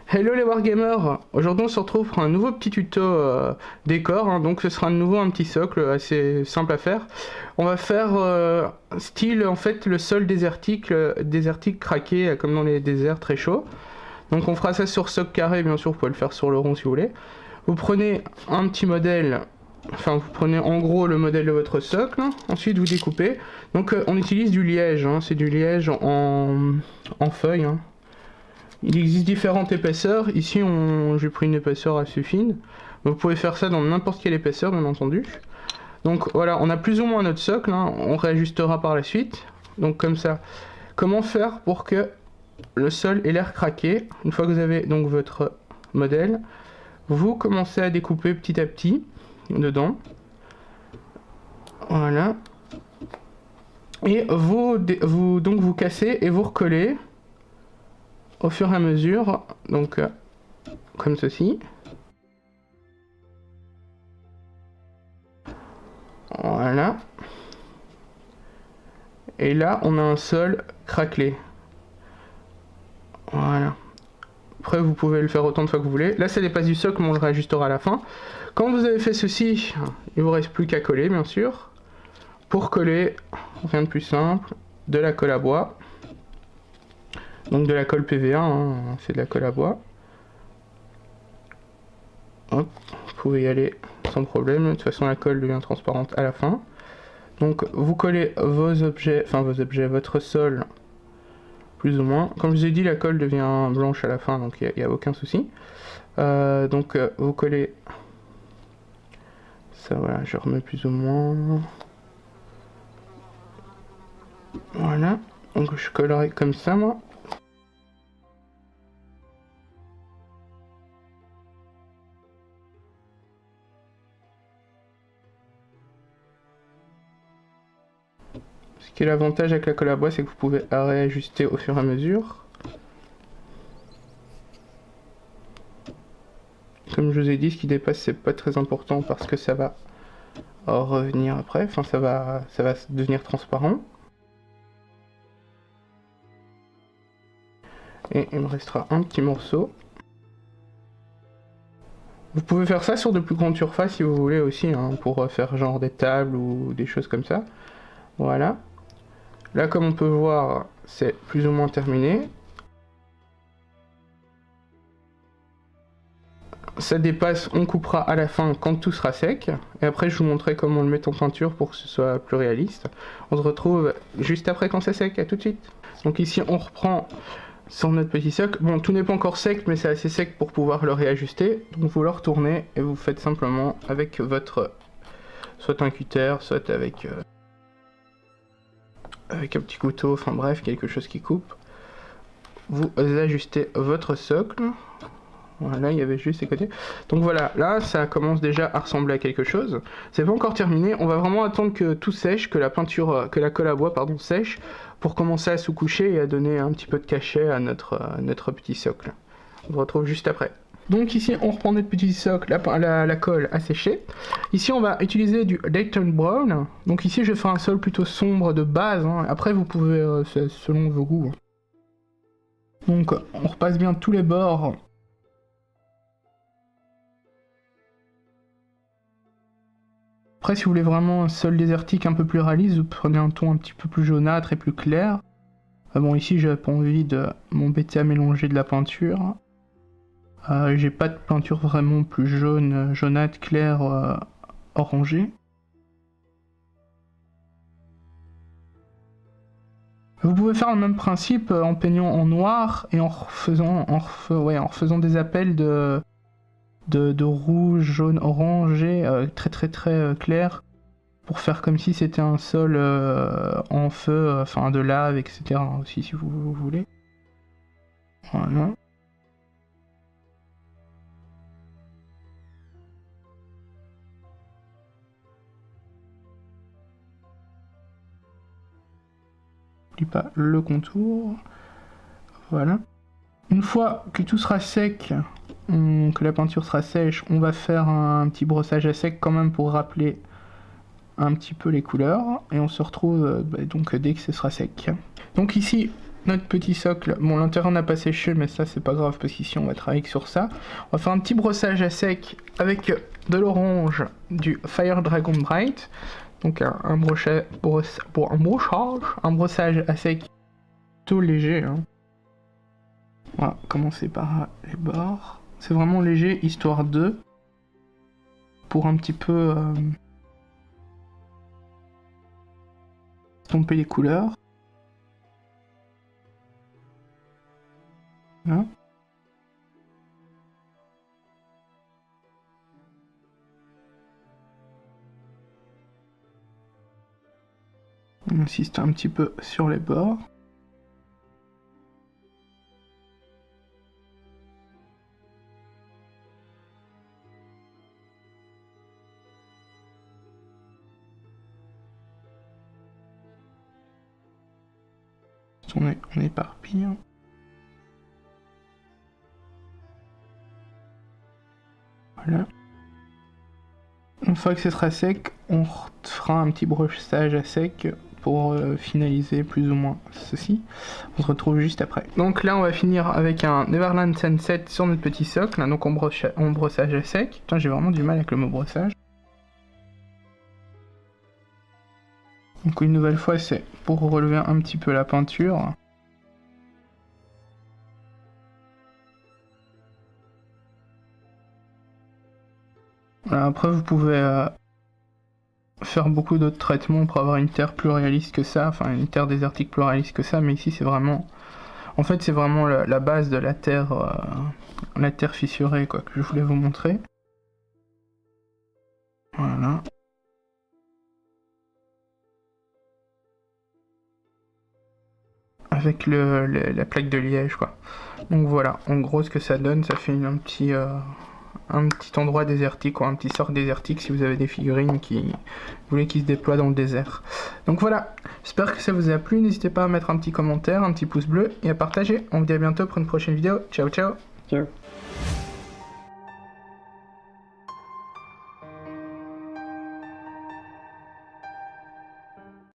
Hello les Wargamers. Aujourd'hui on se retrouve pour un nouveau petit tuto décor, hein. Donc ce sera de nouveau un petit socle assez simple à faire. On va faire style en fait le sol désertique craqué comme dans les déserts très chauds. Donc on fera ça sur socle carré, bien sûr vous pouvez le faire sur le rond si vous voulez. Vous prenez un petit modèle, enfin vous prenez en gros le modèle de votre socle, ensuite vous découpez. Donc on utilise du liège, hein. C'est du liège en feuille, hein. Il existe différentes épaisseurs. Ici, j'ai pris une épaisseur assez fine. Vous pouvez faire ça dans n'importe quelle épaisseur, bien entendu. Donc voilà, on a plus ou moins notre socle, hein. On réajustera par la suite. Donc comme ça. Comment faire pour que le sol ait l'air craqué? Une fois que vous avez donc votre modèle, vous commencez à découper petit à petit dedans. Voilà. Et vous cassez et vous recollez au fur et à mesure, donc comme ceci. Voilà. Et là, on a un sol craquelé. Voilà. Après, vous pouvez le faire autant de fois que vous voulez. Là, ça dépasse du socle, mais on le réajustera à la fin. Quand vous avez fait ceci, il vous reste plus qu'à coller, bien sûr. Pour coller, rien de plus simple, de la colle à bois. Donc de la colle PV1, hein, c'est de la colle à bois. Hop, vous pouvez y aller sans problème, de toute façon la colle devient transparente à la fin. Donc vous collez votre sol, plus ou moins. Comme je vous ai dit, la colle devient blanche à la fin, donc il n'y a aucun souci. Vous collez ça, voilà, je remets plus ou moins. Voilà, donc je collerai comme ça, moi. Ce qui est l'avantage avec la colle à bois, c'est que vous pouvez réajuster au fur et à mesure. Comme je vous ai dit, ce qui dépasse, c'est pas très important parce que ça va revenir après. Enfin, ça va devenir transparent. Et il me restera un petit morceau. Vous pouvez faire ça sur de plus grandes surfaces si vous voulez aussi, hein, pour faire genre des tables ou des choses comme ça. Voilà. Là, comme on peut voir, c'est plus ou moins terminé. Ça dépasse, on coupera à la fin quand tout sera sec. Et après, je vous montrerai comment le mettre en peinture pour que ce soit plus réaliste. On se retrouve juste après quand c'est sec. À tout de suite. Donc ici, on reprend sur notre petit socle. Bon, tout n'est pas encore sec, mais c'est assez sec pour pouvoir le réajuster. Donc vous le retournez et vous faites simplement avec votre... soit un cutter, soit avec un petit couteau, enfin bref, quelque chose qui coupe. Vous ajustez votre socle. Voilà, il y avait juste ces côtés. Donc voilà, là, ça commence déjà à ressembler à quelque chose. C'est pas encore terminé, on va vraiment attendre que tout sèche, que la colle à bois, pardon, sèche, pour commencer à sous-coucher et à donner un petit peu de cachet à notre petit socle. On se retrouve juste après. Donc ici, on reprend notre petit socle, la colle a séché. Ici, on va utiliser du Layton Brown. Donc ici, je vais faire un sol plutôt sombre de base, hein. Après, vous pouvez, selon vos goûts. Donc, on repasse bien tous les bords. Après, si vous voulez vraiment un sol désertique un peu plus réaliste, vous prenez un ton un petit peu plus jaunâtre et plus clair. Bon, ici, j'avais pas envie de m'embêter à mélanger de la peinture. J'ai pas de peinture vraiment plus jaune, jaunâtre, clair, orangé. Vous pouvez faire le même principe en peignant en noir et en refaisant des appels de rouge, jaune, orangé, très clair, pour faire comme si c'était un sol en feu, enfin de lave, etc. aussi si vous voulez. Voilà. N'oublie pas le contour. Voilà. Une fois que tout sera sec, que la peinture sera sèche, on va faire un petit brossage à sec quand même pour rappeler un petit peu les couleurs. Et on se retrouve donc dès que ce sera sec. Donc ici, notre petit socle. Bon, l'intérieur n'a pas séché, mais ça c'est pas grave parce qu'ici on va travailler sur ça. On va faire un petit brossage à sec avec de l'orange du Fire Dragon Bright. Donc un brossage à sec plutôt léger. Hein. On va commencer par les bords. C'est vraiment léger, histoire de... Pour un petit peu... estomper les couleurs. Là. On insiste un petit peu sur les bords. On éparpille. Voilà. Une fois que ce sera sec, on fera un petit brossage à sec pour finaliser plus ou moins ceci. On se retrouve juste après. Donc là on va finir avec un Neverland Sunset sur notre petit socle. Donc on brossage à sec. Putain, j'ai vraiment du mal avec le mot brossage. Donc une nouvelle fois c'est pour relever un petit peu la peinture. Après vous pouvez faire beaucoup d'autres traitements pour avoir une terre plus réaliste que ça, enfin une terre désertique plus réaliste que ça, mais ici c'est vraiment... En fait c'est vraiment la base de la terre fissurée quoi, que je voulais vous montrer. Voilà. Avec la plaque de liège quoi. Donc voilà, en gros ce que ça donne, ça fait un petit endroit désertique ou un petit sort désertique si vous avez des figurines qui voulaient qu'ils se déploient dans le désert. Donc voilà, j'espère que ça vous a plu, n'hésitez pas à mettre un petit commentaire, un petit pouce bleu et à partager. On vous dit à bientôt pour une prochaine vidéo. Ciao ciao. Ciao.